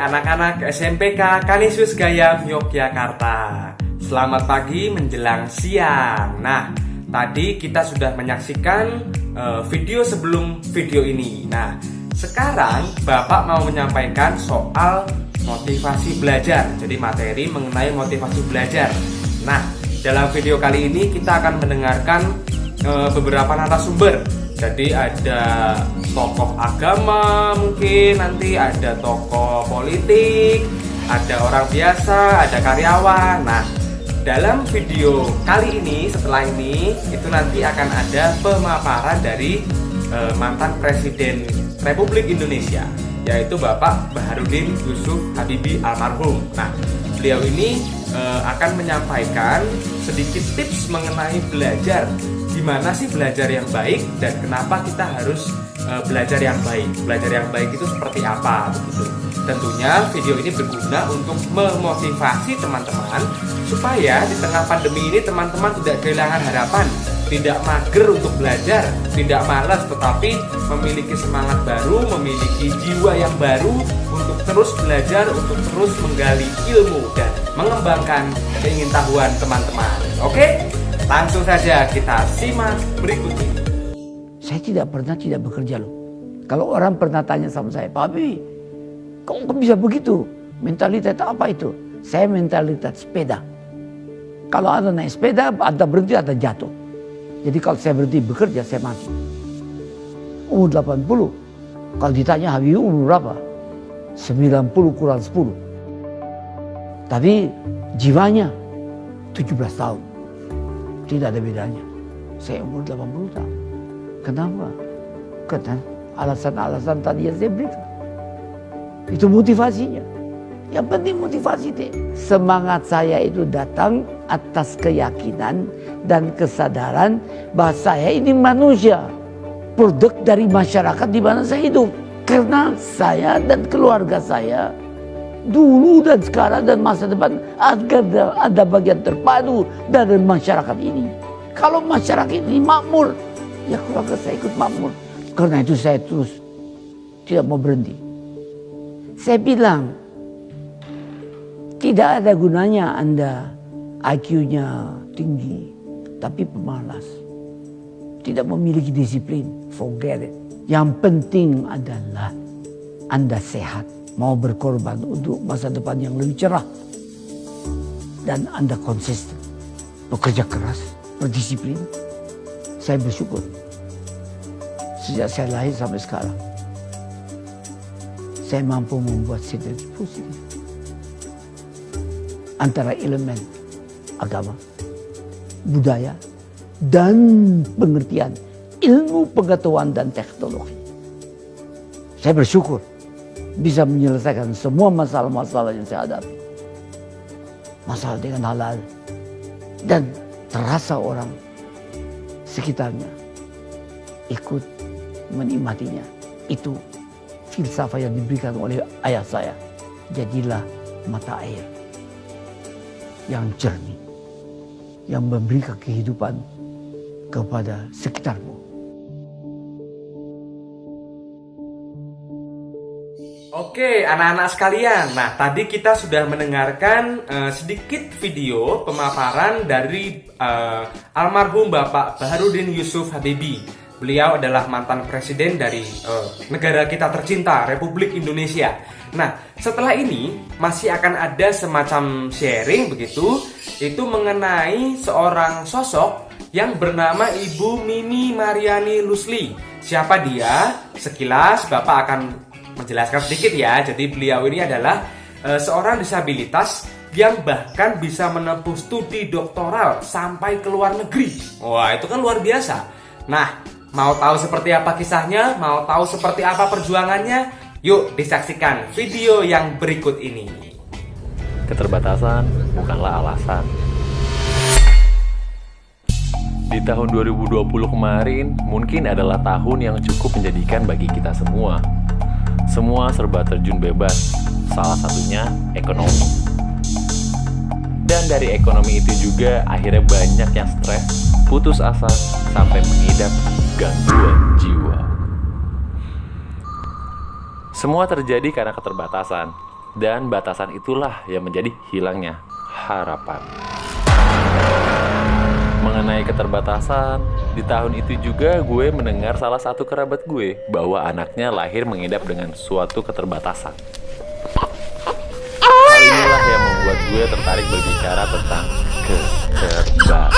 Anak-anak SMPK Kanisius Gayam Yogyakarta, selamat pagi menjelang siang. Nah, tadi kita sudah menyaksikan video sebelum video ini. Nah, sekarang Bapak mau menyampaikan soal motivasi belajar. Jadi materi mengenai motivasi belajar. Nah, dalam video kali ini kita akan mendengarkan beberapa narasumber. Jadi ada tokoh agama, mungkin nanti ada tokoh politik, ada orang biasa, ada karyawan. Nah, dalam video kali ini, setelah ini, itu nanti akan ada pemaparan dari mantan Presiden Republik Indonesia, yaitu Bapak Baharudin Yusuf Habibie almarhum. Nah, beliau ini akan menyampaikan sedikit tips mengenai belajar. Gimana sih belajar yang baik dan kenapa kita harus belajar yang baik? Belajar yang baik itu seperti apa begitu? Tentunya video ini berguna untuk memotivasi teman-teman supaya di tengah pandemi ini teman-teman tidak kehilangan harapan, tidak mager untuk belajar, tidak malas, tetapi memiliki semangat baru, memiliki jiwa yang baru untuk terus belajar, untuk terus menggali ilmu dan mengembangkan keingintahuan teman-teman. Oke? Langsung saja kita simak berikut ini. Saya tidak pernah tidak bekerja loh. Kalau orang pernah tanya sama saya, Pak Habibie, kok bisa begitu? Mentalitas apa itu? Saya mentalitas sepeda. Kalau ada naik sepeda, ada berhenti, ada jatuh. Jadi kalau saya berhenti bekerja, saya mati. Umur 80. Kalau ditanya Habibie umur berapa? 90 kurang 10. Tapi jiwanya 17 tahun. Tidak ada bedanya. Saya umur 80 tahun. Kenapa? Karena alasan-alasan tadi yang saya berikan. Itu motivasinya. Yang penting motivasi deh. Semangat saya itu datang atas keyakinan dan kesadaran bahwa saya ini manusia. Produk dari masyarakat di mana saya hidup. Karena saya dan keluarga saya dulu dan sekarang dan masa depan agar ada bagian terpadu dari masyarakat ini. Kalau masyarakat ini makmur, ya keluarga saya ikut makmur. Karena itu saya terus tidak mau berhenti. Saya bilang, tidak ada gunanya Anda IQ-nya tinggi, tapi pemalas. Tidak memiliki disiplin, forget it. Yang penting adalah Anda sehat. Mau berkorban untuk masa depan yang lebih cerah. Dan Anda konsisten. Bekerja keras, berdisiplin. Saya bersyukur. Sejak saya lahir sampai sekarang. Saya mampu membuat sinergi positif. Antara elemen agama, budaya, dan pengertian ilmu pengetahuan dan teknologi. Saya bersyukur bisa menyelesaikan semua masalah-masalah yang saya hadapi. Masalah dengan halal. Dan terasa orang sekitarnya ikut menikmatinya. Itu filsafat yang diberikan oleh ayah saya. Jadilah mata air yang jernih, yang memberikan kehidupan kepada sekitarmu. Oke, anak-anak sekalian. Nah, tadi kita sudah mendengarkan sedikit video pemaparan dari almarhum Bapak Baharudin Yusuf Habibie. Beliau adalah mantan presiden dari negara kita tercinta, Republik Indonesia. Nah, setelah ini masih akan ada semacam sharing begitu, itu mengenai seorang sosok yang bernama Ibu Mimi Mariani Lusli. Siapa dia? Sekilas Bapak akan menjelaskan sedikit ya. Jadi beliau ini adalah seorang disabilitas yang bahkan bisa menempuh studi doktoral sampai ke luar negeri. Wah, itu kan luar biasa. Nah, mau tahu seperti apa kisahnya? Mau tahu seperti apa perjuangannya? Yuk disaksikan video yang berikut ini. Keterbatasan bukanlah alasan. Di tahun 2020 kemarin mungkin adalah tahun yang cukup menjadikan bagi kita semua. Semua serba terjun bebas, salah satunya ekonomi. Dan dari ekonomi itu juga akhirnya banyak yang stres, putus asa, sampai mengidap gangguan jiwa. Semua terjadi karena keterbatasan, dan batasan itulah yang menjadi hilangnya harapan. Mengenai keterbatasan, di tahun itu juga gue mendengar salah satu kerabat gue bahwa anaknya lahir mengidap dengan suatu keterbatasan. Hal inilah yang membuat gue tertarik berbicara tentang keterbatasan.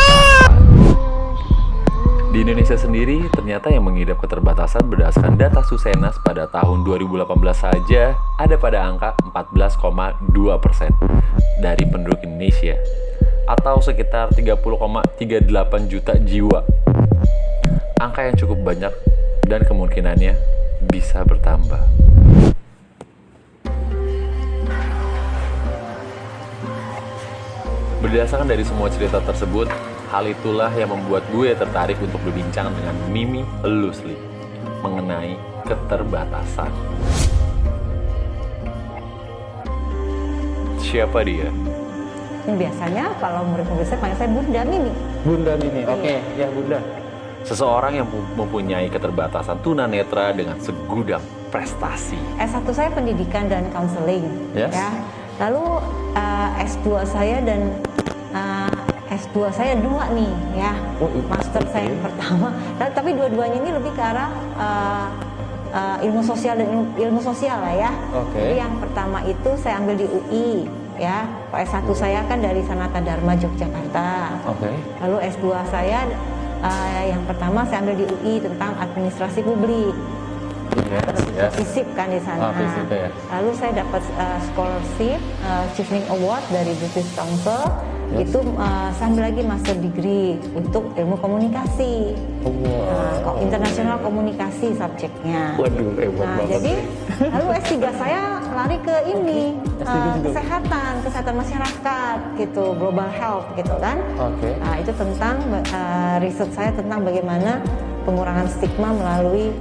Di Indonesia sendiri, ternyata yang mengidap keterbatasan berdasarkan data Susenas pada tahun 2018 saja ada pada angka 14,2% dari penduduk Indonesia, atau sekitar 30,38 juta jiwa. Angka yang cukup banyak dan kemungkinannya bisa bertambah. Berdasarkan dari semua cerita tersebut, hal itulah yang membuat gue tertarik untuk berbincang dengan Mimi Lusli mengenai keterbatasan. Siapa dia? Biasanya kalau murid-murid saya panggil saya Bunda Mimi. Bunda Mimi, oke, ya Bunda. Seseorang yang mempunyai keterbatasan tunanetra dengan segudang prestasi. S1 saya pendidikan dan counseling, Yes. ya. Lalu S2 saya dan S2 saya 2 nih, ya. Master saya yang pertama. Tapi dua-duanya ini lebih ke arah ilmu sosial dan ilmu sosial lah ya. Jadi yang pertama itu saya ambil di UI. Ya, S1 saya kan dari Sanata Dharma Yogyakarta. Lalu S2 saya yang pertama saya ambil di UI tentang administrasi publik. FISIP kan di sana. Lalu saya dapat scholarship Chevening Award dari British Council. Itu saya ambil lagi master degree untuk ilmu komunikasi. Internasional komunikasi subjeknya. Waduh, hebat banget. Jadi lalu S3 saya lari ke ini kesehatan masyarakat gitu, global health gitu kan. Nah, itu tentang riset saya tentang bagaimana pengurangan stigma melalui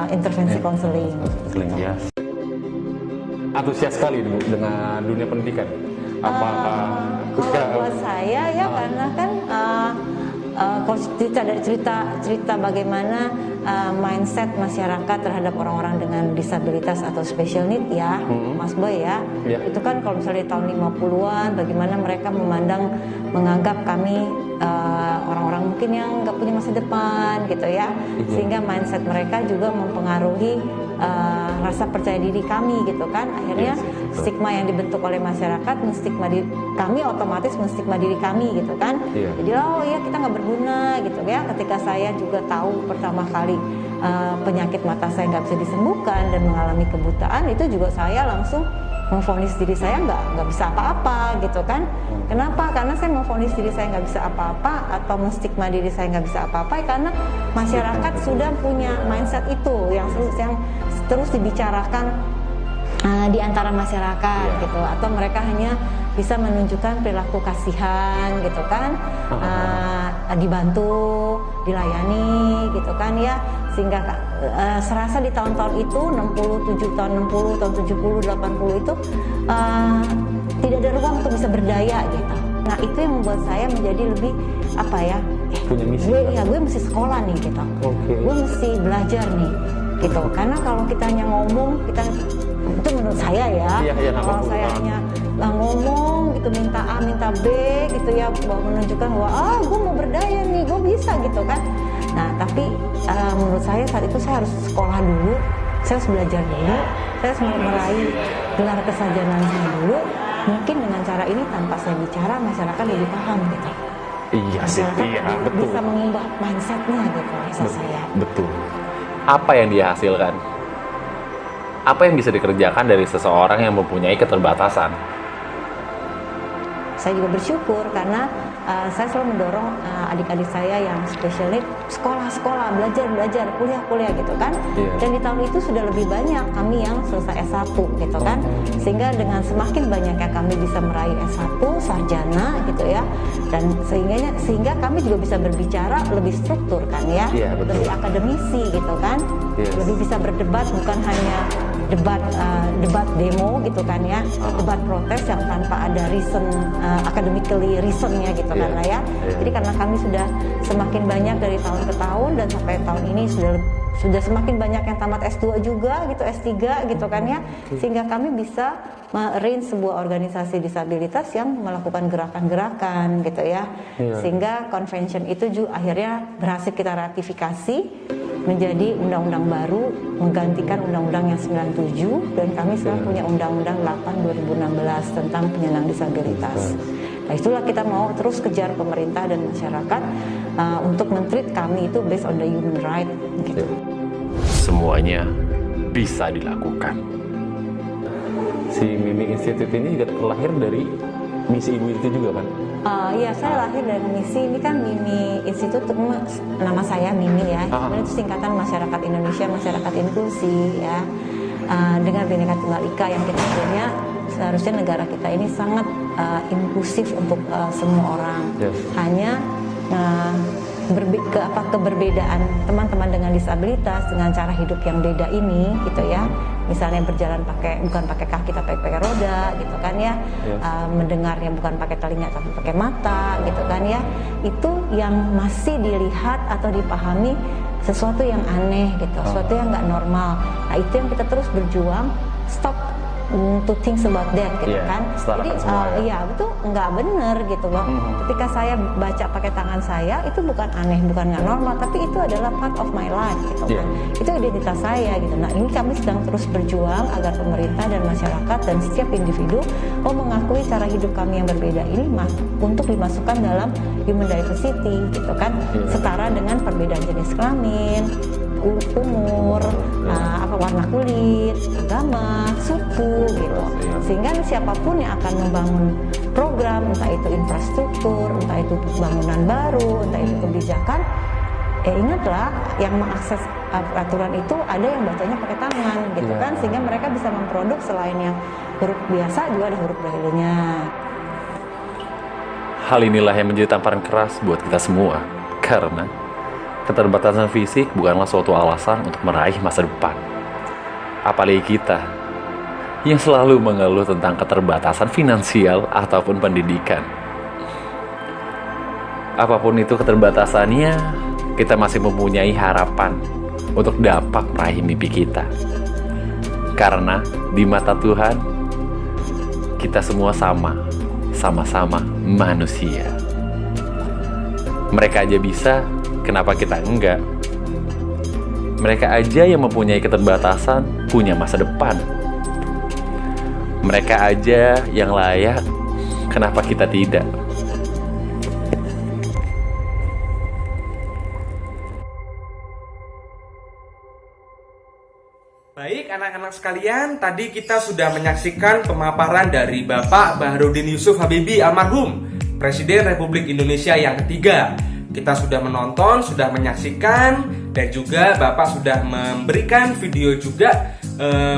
intervensi konseling. Ya. Antusias sekali dengan dunia pendidikan. Apakah kalau buat saya ya karena kan cerita bagaimana mindset masyarakat terhadap orang-orang dengan disabilitas atau special need ya, Mas Boy ya. Itu kan kalau misalnya di tahun 50-an bagaimana mereka menganggap kami orang-orang mungkin yang nggak punya masa depan gitu ya, sehingga mindset mereka juga mempengaruhi rasa percaya diri kami gitu kan. Akhirnya stigma yang dibentuk oleh masyarakat menstigma kami, otomatis menstigma diri kami gitu kan. Jadi oh ya kita nggak berguna gitu ya. Ketika saya juga tahu pertama kali penyakit mata saya nggak bisa disembuhkan dan mengalami kebutaan, itu juga saya langsung memvonis diri saya nggak bisa apa-apa gitu kan. Kenapa? Karena saya memvonis diri saya nggak bisa apa-apa atau menstigma diri saya nggak bisa apa-apa karena masyarakat sudah punya mindset itu yang terus dibicarakan di antara masyarakat gitu, atau mereka hanya bisa menunjukkan perilaku kasihan gitu kan, dibantu, dilayani gitu kan ya, sehingga serasa di tahun-tahun itu 67 tahun 60 tahun 70 80 itu tidak ada ruang untuk bisa berdaya gitu. Nah itu yang membuat saya menjadi lebih apa ya, punya misi. gue mesti sekolah nih gitu, gue mesti belajar nih gitu. Karena kalau kita hanya ngomong, kita itu menurut saya ya, kalau saya hanya ngomong gitu, minta A minta B gitu ya, bahwa menunjukkan bahwa gue mau berdaya nih, gue bisa gitu kan. Nah tapi menurut saya saat itu saya harus sekolah dulu, saya harus belajar dulu, saya harus meraih gelar kesarjanaan saya dulu. Mungkin dengan cara ini tanpa saya bicara, masyarakat lebih paham gitu. Iya sih, Masyarakat betul. bisa mengubah mindsetnya gitu, rasa saya. Betul. Apa yang dia hasilkan? Apa yang bisa dikerjakan dari seseorang yang mempunyai keterbatasan? Saya juga bersyukur karena saya selalu mendorong adik-adik saya yang special need sekolah-sekolah, belajar, kuliah gitu kan. Dan di tahun itu sudah lebih banyak kami yang selesai S1 gitu kan. Sehingga dengan semakin banyaknya kami bisa meraih S1, sarjana gitu ya. Dan sehingga kami juga bisa berbicara lebih struktur kan ya. Lebih akademisi gitu kan. Lebih bisa berdebat, bukan hanya debat demo gitu kan ya, debat protes yang tanpa ada reason, academically reasonnya gitu kan lah ya. Jadi karena kami sudah semakin banyak dari tahun ke tahun, dan sampai tahun ini sudah semakin banyak yang tamat S2 juga gitu, S3 gitu kan ya, sehingga kami bisa me-arrange sebuah organisasi disabilitas yang melakukan gerakan-gerakan gitu ya, sehingga convention itu juga akhirnya berhasil kita ratifikasi menjadi undang-undang baru menggantikan undang-undang yang 97, dan kami sekarang punya undang-undang 8 2016 tentang penyandang disabilitas. Nah itulah kita mau terus kejar pemerintah dan masyarakat untuk men-treat kami itu based on the human right gitu. Semuanya bisa dilakukan. Si Mimi Institute ini juga terlahir dari misi ibu itu juga kan? Iya, saya lahir dari misi ini kan, Mimi Institute, nama saya Mimi ya. Sebenarnya itu singkatan Masyarakat Indonesia, Masyarakat Inklusi ya. Dengan Bhinneka Tunggal Ika yang kita punya, seharusnya negara kita ini sangat inklusif untuk semua orang. Hanya keberbedaan teman-teman dengan disabilitas dengan cara hidup yang beda ini gitu ya, misalnya berjalan bukan pakai kaki tapi pakai roda gitu kan ya, mendengarnya bukan pakai telinga tapi pakai mata gitu kan ya, itu yang masih dilihat atau dipahami sesuatu yang aneh gitu, sesuatu yang nggak normal. Nah itu yang kita terus berjuang, stop to think about that gitu kan. Jadi iya betul, nggak bener gitu loh. Ketika saya baca pakai tangan saya, itu bukan aneh, bukan nggak normal, tapi itu adalah part of my life gitu kan. Itu identitas saya gitu. Nah ini kami sedang terus berjuang agar pemerintah dan masyarakat dan setiap individu mengakui cara hidup kami yang berbeda ini untuk dimasukkan dalam human diversity gitu kan, setara dengan perbedaan jenis kelamin, umur, warna kulit, agama, suku gitu. Sehingga siapapun yang akan membangun program, entah itu infrastruktur, entah itu bangunan baru, entah itu kebijakan, ingatlah yang mengakses aturan itu ada yang bacanya pakai tangan gitu kan, sehingga mereka bisa memproduk selain yang huruf biasa juga ada huruf braille-nya. Hal inilah yang menjadi tamparan keras buat kita semua, karena keterbatasan fisik bukanlah suatu alasan untuk meraih masa depan. Apalagi kita yang selalu mengeluh tentang keterbatasan finansial ataupun pendidikan. Apapun itu keterbatasannya, kita masih mempunyai harapan untuk dapat meraih mimpi kita. Karena di mata Tuhan, kita semua sama-sama manusia. Mereka aja bisa, kenapa kita enggak? Mereka aja yang mempunyai keterbatasan punya masa depan. Mereka aja yang layak, kenapa kita tidak? Baik anak-anak sekalian, tadi kita sudah menyaksikan pemaparan dari Bapak Baharudin Yusuf Habibie almarhum, Presiden Republik Indonesia yang ketiga. Kita sudah menonton, sudah menyaksikan, dan juga Bapak sudah memberikan video juga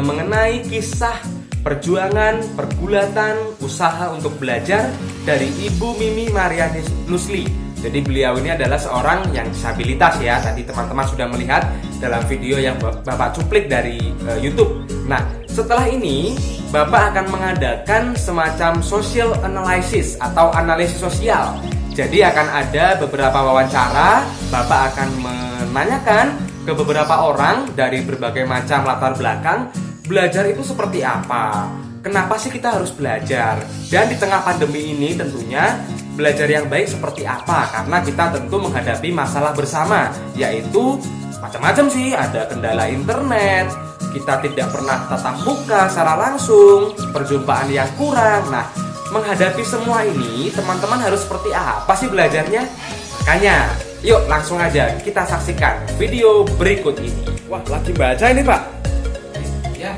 mengenai kisah Perjuangan, pergulatan, usaha untuk belajar dari Ibu Mimi Maria Nusli. Jadi beliau ini adalah seorang yang disabilitas ya. Tadi teman-teman sudah melihat dalam video yang Bapak cuplik dari YouTube. Nah, setelah ini Bapak akan mengadakan semacam social analysis atau analisis sosial. Jadi akan ada beberapa wawancara, Bapak akan menanyakan ke beberapa orang dari berbagai macam latar belakang, belajar itu seperti apa? Kenapa sih kita harus belajar? Dan di tengah pandemi ini tentunya belajar yang baik seperti apa? Karena kita tentu menghadapi masalah bersama, yaitu macam-macam sih, ada kendala internet, kita tidak pernah tatap muka secara langsung, perjumpaan yang kurang. Nah, menghadapi semua ini, teman-teman harus seperti apa sih belajarnya? Makanya, yuk langsung aja kita saksikan video berikut ini. Wah, lagi baca ini Pak? Ya,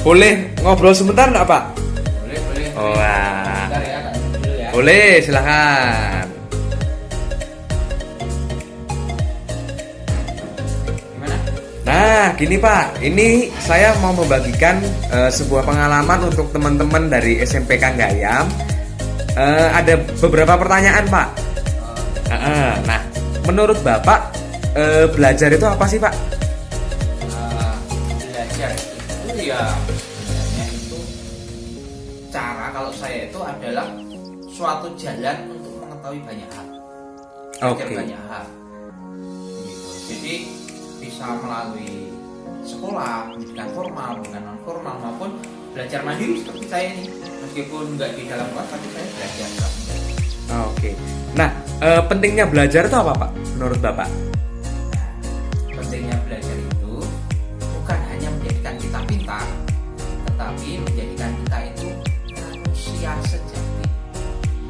Boleh ngobrol sebentar enggak Pak? boleh. Wah, Bentar ya, Kak dulu ya. boleh silahkan. Gimana? Nah, gini Pak, ini saya mau membagikan sebuah pengalaman untuk teman-teman dari SMP Kang Gayam. Ada beberapa pertanyaan Pak. Nah, menurut Bapak belajar itu apa sih Pak? Belajar itu ya sebenarnya itu cara, kalau saya itu adalah suatu jalan untuk mengetahui banyak hal. Belajar Oke. banyak hal. Gitu. Jadi bisa melalui sekolah, pendidikan formal, pendidikan non formal, maupun belajar mandiri seperti saya ini. Meskipun nggak di dalam kelas, tapi saya belajar. Oke. Nah, pentingnya belajar itu apa Pak? Menurut Bapak? Nah, pentingnya belajar itu bukan hanya menjadikan kita pintar, tetapi menjadikan kita itu manusia sejati.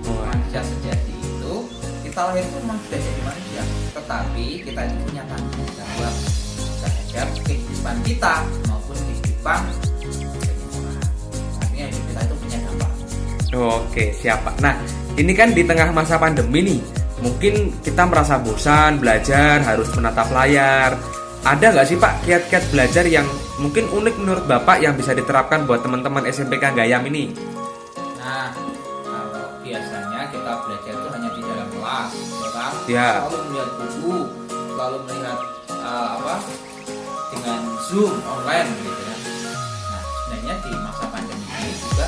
Manusia sejati itu kita lahir itu memang sudah jadi manusia, tetapi kita itu punya tanggung jawab terhadap kehidupan kita maupun kehidupan banyak orang. Artinya hidup kita itu punya dampak. Oke, siapa? Nah, ini kan di tengah masa pandemi nih. Mungkin kita merasa bosan belajar, harus menatap layar. Ada nggak sih Pak kiat-kiat belajar yang mungkin unik menurut Bapak yang bisa diterapkan buat teman-teman SMP Kang Gayam ini? Nah, kalau biasanya kita belajar itu hanya di dalam kelas, ya kan? Ya. Selalu melihat buku, selalu melihat dengan Zoom online gitu ya. Nah, sebenarnya di masa pandemi ini juga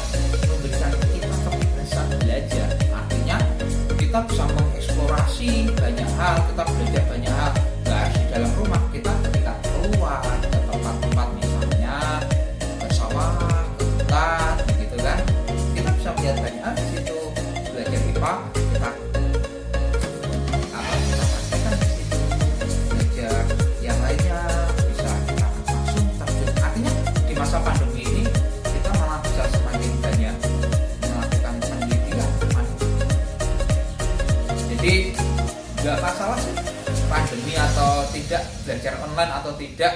memberikan kita kebebasan belajar. Artinya kita bisa mengeksplorasi banyak hal, kita belajar banyak hal. Nggak harus di dalam rumah, kita ketika keluar ke tempat-tempat misalnya ke sawah, ke hutan, gitu kan. Kita bisa melihat banyak hal di situ. Belajar IPA, kita praktekkan di situ. Belajar yang lainnya bisa kita langsung terjun. Artinya di masa pandemi ini kita malah bisa semakin banyak melakukan penelitian. Jadi nggak masalah sih pandemi atau tidak, belajar online atau tidak,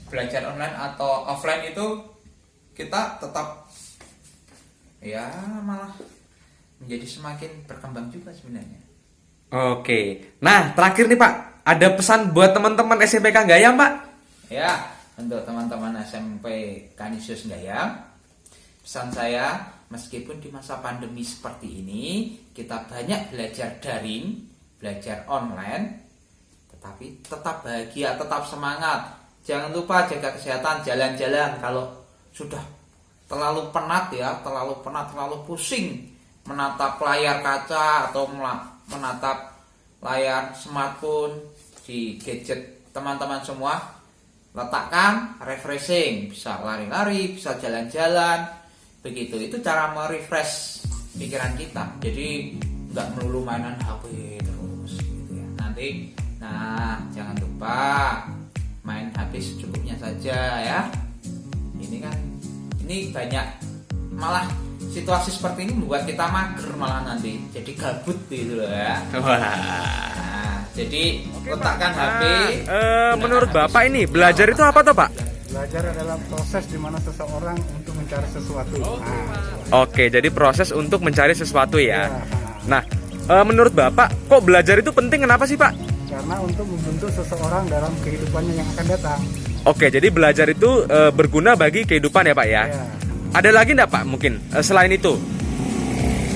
belajar online atau offline itu kita tetap ya malah menjadi semakin berkembang juga sebenarnya. Oke. Nah, terakhir nih Pak, ada pesan buat teman-teman SMP Kang Gayam Pak? Ya, untuk teman-teman SMP Kanisius Gayam, pesan saya, meskipun di masa pandemi seperti ini kita banyak belajar daring, belajar online, tetapi tetap bahagia, tetap semangat. Jangan lupa jaga kesehatan, jalan-jalan. Kalau sudah terlalu penat ya, terlalu pusing menatap layar kaca atau menatap layar smartphone di gadget teman-teman semua, letakkan refreshing, bisa lari-lari, bisa jalan-jalan, begitu. Itu cara merefresh pikiran kita. Jadi nggak melulu mainan HP terus gitu ya. Nanti, nah jangan lupa main HP secukupnya saja ya. Ini banyak malah situasi seperti ini membuat kita mager malah nanti jadi gabut gitu loh ya. Wah. Nah, jadi letakkan HP. Menurut Bapak ini belajar itu apa tuh Pak? Belajar adalah proses di mana seseorang untuk mencari sesuatu. Oke, jadi proses untuk mencari sesuatu ya. Ya, Nah, menurut Bapak kok belajar itu penting, kenapa sih Pak? karena untuk membentuk seseorang dalam kehidupannya yang akan datang. Oke, jadi belajar itu berguna bagi kehidupan ya Pak ya? Ya. Ada lagi enggak Pak mungkin selain itu?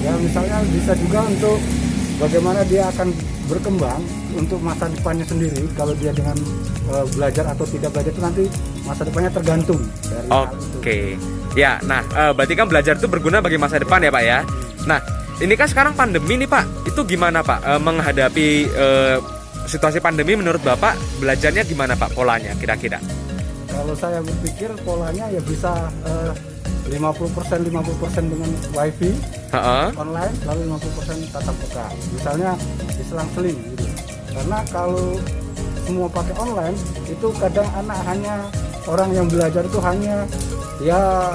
Ya misalnya bisa juga untuk bagaimana dia akan berkembang untuk masa depannya sendiri. Kalau dia dengan belajar atau tidak belajar itu nanti masa depannya tergantung dari hal itu. Oke. Ya, nah berarti kan belajar itu berguna bagi masa depan ya Pak ya. Nah, ini kan sekarang pandemi nih Pak. Itu gimana Pak menghadapi situasi pandemi menurut Bapak belajarnya gimana Pak polanya kira-kira? Kalau saya berpikir polanya ya bisa 50% dengan wifi online, lalu 50% tatap muka. Misalnya diselang-seling gitu. Karena kalau semua pakai online itu kadang anak hanya orang yang belajar itu hanya ya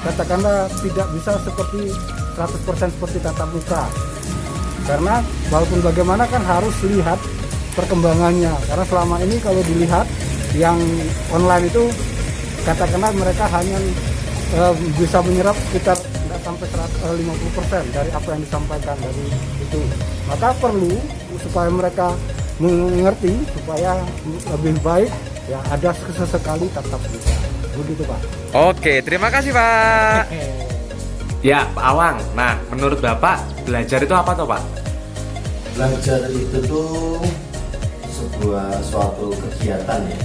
katakanlah tidak bisa seperti 100% seperti tatap muka. Karena walaupun bagaimana kan harus lihat perkembangannya. Karena selama ini kalau dilihat yang online itu katakanlah mereka hanya bisa menyerap sekitar tidak sampai 50% dari apa yang disampaikan dari itu. Maka perlu supaya mereka mengerti supaya lebih baik ya ada sesekali tatap muka. Begitu Pak. Oke, terima kasih Pak. Ya Pak Awang, nah menurut Bapak belajar itu apa toh Pak? Belajar itu tuh suatu kegiatan ya,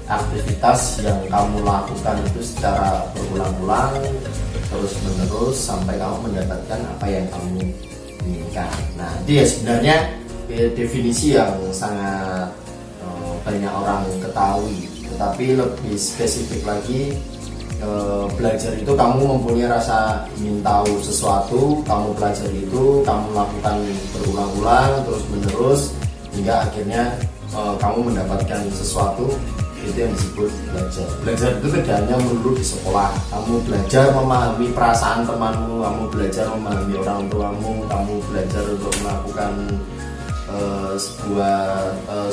aktivitas yang kamu lakukan itu secara berulang-ulang terus menerus sampai kamu mendapatkan apa yang kamu inginkan. Nah itu ya sebenarnya definisi yang sangat banyak orang ketahui, tetapi lebih spesifik lagi belajar itu kamu mempunyai rasa ingin tahu sesuatu, kamu pelajari itu, kamu lakukan berulang-ulang terus menerus hingga akhirnya kamu mendapatkan sesuatu. Itu yang disebut belajar. Belajar itu tidak hanya melulu di sekolah. Kamu belajar memahami perasaan temanmu, kamu belajar memahami orang tuamu, kamu belajar untuk melakukan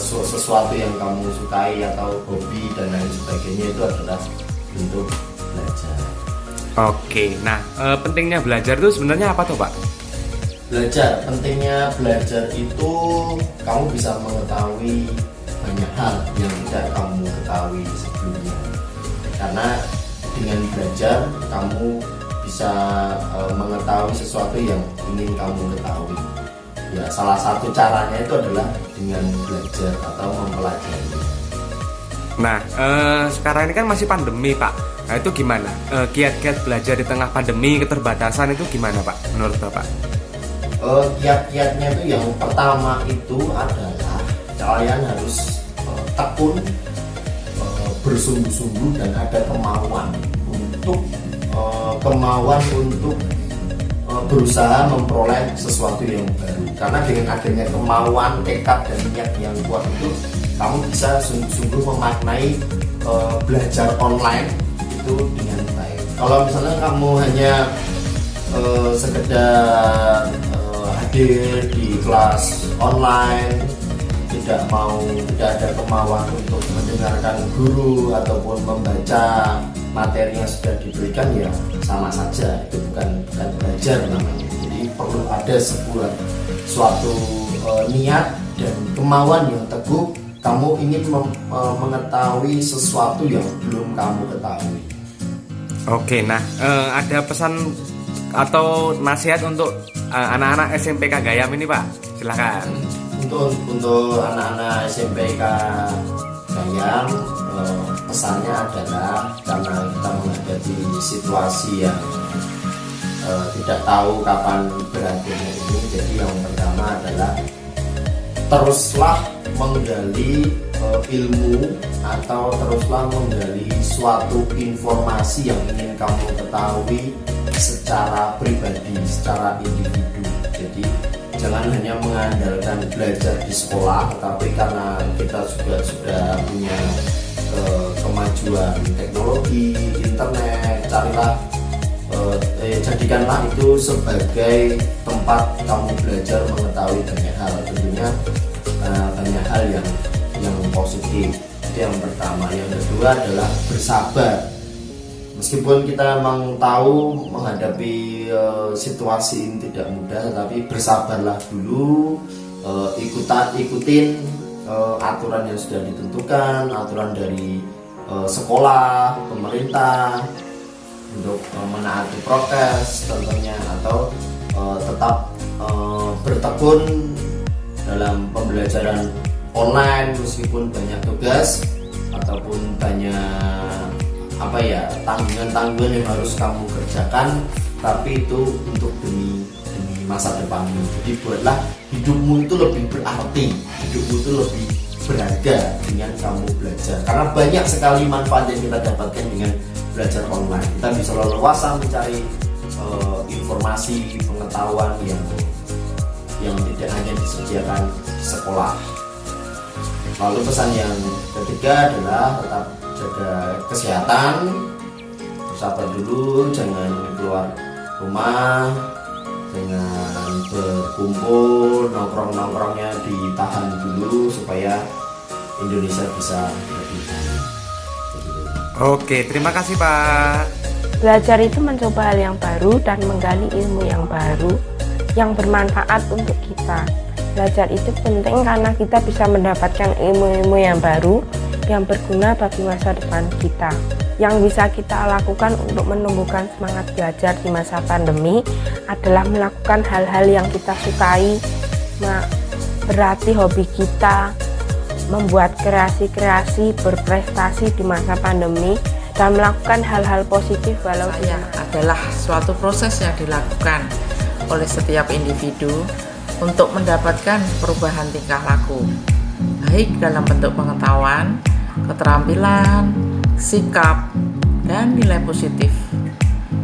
sesuatu yang kamu sukai atau hobi dan lain sebagainya. Itu adalah bentuk belajar. Oke, nah pentingnya belajar itu sebenarnya apa tuh Pak? Belajar, pentingnya belajar itu kamu bisa mengetahui banyak hal yang tidak kamu ketahui sebelumnya. Karena dengan belajar kamu bisa mengetahui sesuatu yang ingin kamu ketahui. Ya, salah satu caranya itu adalah dengan belajar atau mempelajari. Nah, sekarang ini kan masih pandemi Pak. Nah itu gimana? Kiat-kiat belajar di tengah pandemi, keterbatasan itu gimana Pak menurut Bapak? Kiat-kiatnya itu yang pertama itu adalah kalian harus tekun, bersungguh-sungguh dan ada kemauan untuk berusaha memperoleh sesuatu yang baru. Karena dengan adanya kemauan, tekad dan niat yang kuat itu kamu bisa sungguh-sungguh memaknai belajar online itu dengan baik. Kalau misalnya kamu hanya sekedar hadir di kelas online, tidak ada kemauan untuk mendengarkan guru ataupun membaca materi yang sudah diberikan, ya sama saja, itu bukan belajar namanya. Jadi perlu ada suatu niat dan kemauan yang teguh. Kamu ingin mengetahui sesuatu yang belum kamu ketahui. Oke, nah ada pesan atau nasihat untuk anak-anak SMPK Gayam ini Pak, silakan. Untuk anak-anak SMPK Gayam, pesannya adalah karena kita menghadapi situasi yang tidak tahu kapan berakhirnya ini, jadi yang pertama adalah teruslah menggali ilmu atau teruslah menggali suatu informasi yang ingin kamu ketahui secara pribadi, secara individu. Jadi jangan hanya mengandalkan belajar di sekolah, tetapi karena kita sudah punya kemajuan teknologi, internet, jadikanlah itu sebagai tempat kamu belajar mengetahui banyak hal, tentunya banyak hal yang positif. Itu yang pertama. Yang kedua adalah bersabar. Meskipun kita memang tahu menghadapi situasi ini tidak mudah, tapi bersabarlah dulu, ikutin aturan yang sudah ditentukan, aturan dari sekolah, pemerintah, untuk menaati prokes tentunya, atau tetap bertekun dalam pembelajaran online meskipun banyak tugas ataupun banyak tanggungan-tanggungan yang harus kamu kerjakan, tapi itu untuk demi masa depanmu. Jadi buatlah hidupmu itu lebih berarti, hidupmu itu lebih berharga dengan kamu belajar, karena banyak sekali manfaat yang kita dapatkan dengan belajar online. Kita bisa leluasa mencari informasi, pengetahuan yang tidak hanya disediakan di sekolah. Lalu pesan yang ketiga adalah tetap jaga kesehatan, sabar dulu, jangan keluar rumah, jangan berkumpul, nongkrongnya ditahan dulu supaya Indonesia bisa lebih baik. Oke, terima kasih Pak. Belajar itu mencoba hal yang baru dan menggali ilmu yang baru yang bermanfaat untuk kita. Belajar itu penting karena kita bisa mendapatkan ilmu-ilmu yang baru yang berguna bagi masa depan kita. Yang bisa kita lakukan untuk menumbuhkan semangat belajar di masa pandemi adalah melakukan hal-hal yang kita sukai, berarti hobi kita, membuat kreasi-kreasi, berprestasi di masa pandemi, dan melakukan hal-hal positif walau adalah suatu proses yang dilakukan oleh setiap individu untuk mendapatkan perubahan tingkah laku, baik dalam bentuk pengetahuan, keterampilan, sikap, dan nilai positif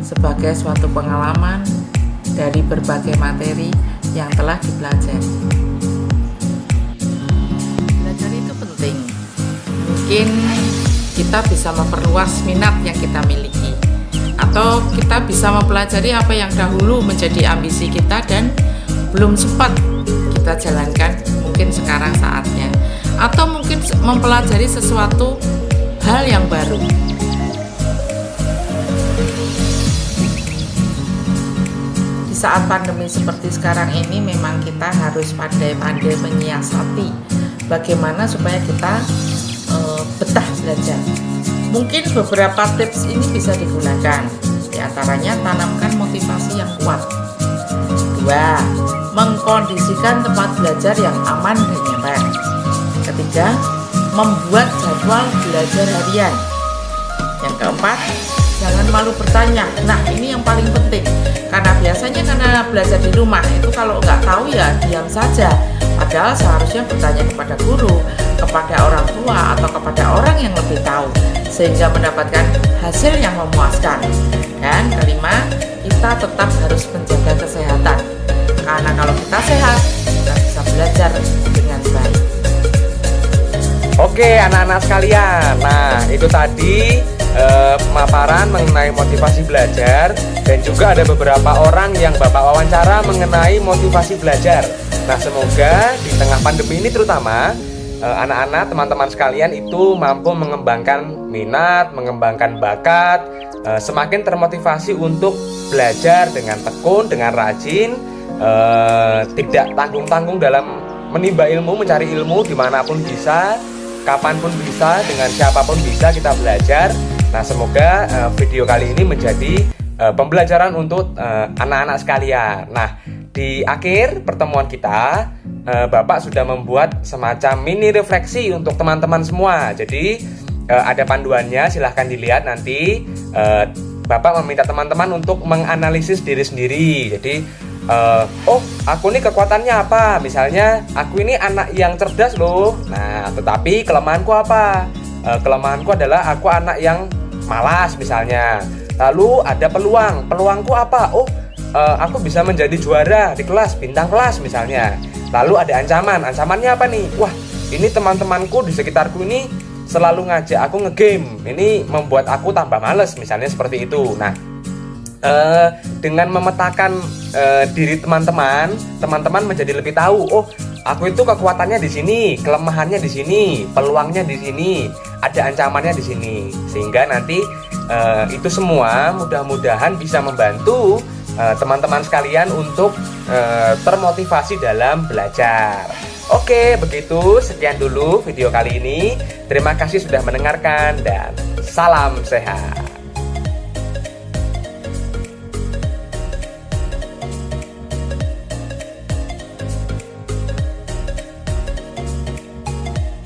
sebagai suatu pengalaman dari berbagai materi yang telah dipelajari. Belajar itu penting. Mungkin kita bisa memperluas minat yang kita miliki, atau kita bisa mempelajari apa yang dahulu menjadi ambisi kita dan belum sempat kita jalankan, mungkin sekarang saatnya, atau mungkin mempelajari sesuatu hal yang baru. Di saat pandemi seperti sekarang ini memang kita harus pandai-pandai menyiasati bagaimana supaya kita betah belajar. Mungkin beberapa tips ini bisa digunakan. Di antaranya, tanamkan motivasi yang kuat. 2. Mengkondisikan tempat belajar yang aman dan nyaman. 3. Membuat jadwal belajar harian. Yang keempat, jangan malu bertanya. Nah, ini yang paling penting, karena biasanya karena belajar di rumah itu kalau nggak tahu ya diam saja, padahal seharusnya bertanya kepada guru, kepada orang tua, atau kepada orang yang lebih tahu, sehingga mendapatkan hasil yang memuaskan. Dan kelima, kita tetap harus menjaga kesehatan, karena kalau kita sehat, kita bisa belajar dengan baik. Oke anak-anak sekalian, nah itu tadi pemaparan mengenai motivasi belajar, dan juga ada beberapa orang yang Bapak wawancara mengenai motivasi belajar. Nah, semoga di tengah pandemi ini terutama anak-anak, teman-teman sekalian itu mampu mengembangkan minat, mengembangkan bakat, semakin termotivasi untuk belajar dengan tekun, dengan rajin, tidak tanggung-tanggung dalam menimba ilmu, mencari ilmu dimanapun bisa, kapanpun bisa, dengan siapapun bisa kita belajar. Nah, semoga video kali ini menjadi pembelajaran untuk anak-anak sekalian. Nah, di akhir pertemuan kita, Bapak sudah membuat semacam mini refleksi untuk teman-teman semua. Jadi ada panduannya, silahkan dilihat nanti. Bapak meminta teman-teman untuk menganalisis diri sendiri. Jadi oh, aku ini kekuatannya apa? Misalnya, aku ini anak yang cerdas loh. Nah, tetapi kelemahanku apa? Kelemahanku adalah aku anak yang malas misalnya. Lalu ada peluangku apa? Oh, aku bisa menjadi juara di kelas, bintang kelas misalnya. Lalu ada ancamannya apa nih? Wah, ini teman-temanku di sekitarku ini selalu ngajak aku ngegame. Ini membuat aku tambah males, misalnya seperti itu. Nah, dengan memetakan diri teman-teman menjadi lebih tahu, oh, aku itu kekuatannya di sini, kelemahannya di sini, peluangnya di sini, ada ancamannya di sini, sehingga nanti itu semua mudah-mudahan bisa membantu teman-teman sekalian untuk termotivasi dalam belajar. Oke, begitu, sekian dulu video kali ini. Terima kasih sudah mendengarkan dan salam sehat.